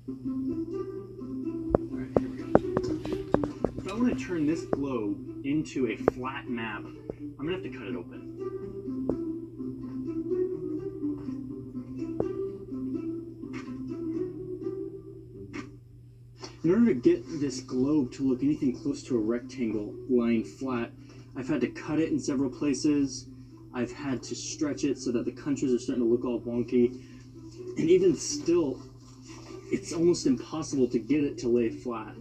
Alright, here we go. If I want to turn this globe into a flat map, I'm going to have to cut it open. In order to get this globe to look anything close to a rectangle lying flat, I've had to cut it in several places. I've had to stretch it so that the countries are starting to look all wonky. And even still, it's almost impossible to get it to lay flat.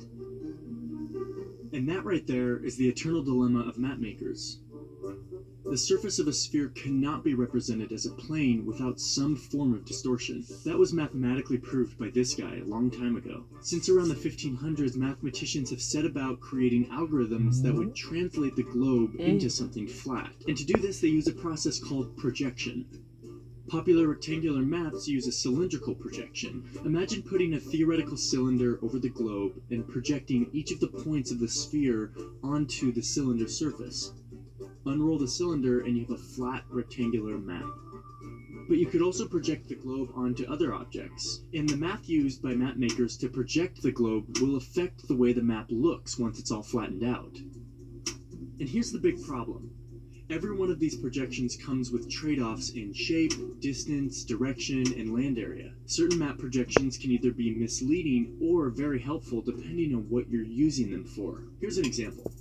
And that right there is the eternal dilemma of map makers. The surface of a sphere cannot be represented as a plane without some form of distortion. That was mathematically proved by this guy a long time ago. Since around the 1500s, mathematicians have set about creating algorithms that would translate the globe into something flat. And to do this, they use a process called projection. Popular rectangular maps use a cylindrical projection. Imagine putting a theoretical cylinder over the globe and projecting each of the points of the sphere onto the cylinder surface. Unroll the cylinder and you have a flat rectangular map. But you could also project the globe onto other objects, and the math used by map makers to project the globe will affect the way the map looks once it's all flattened out. And here's the big problem. Every one of these projections comes with trade-offs in shape, distance, direction, and land area. Certain map projections can either be misleading or very helpful depending on what you're using them for. Here's an example.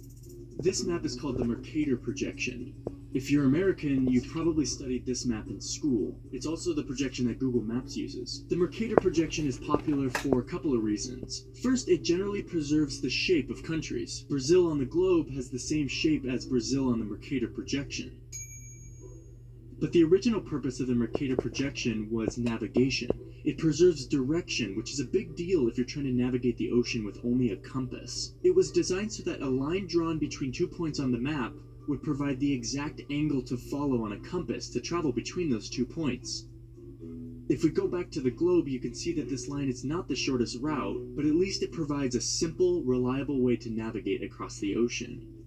This map is called the Mercator projection. If you're American, you probably studied this map in school. It's also the projection that Google Maps uses. The Mercator projection is popular for a couple of reasons. First, it generally preserves the shape of countries. Brazil on the globe has the same shape as Brazil on the Mercator projection. But the original purpose of the Mercator projection was navigation. It preserves direction, which is a big deal if you're trying to navigate the ocean with only a compass. It was designed so that a line drawn between 2 points on the map would provide the exact angle to follow on a compass to travel between those 2 points. If we go back to the globe, you can see that this line is not the shortest route, but at least it provides a simple, reliable way to navigate across the ocean.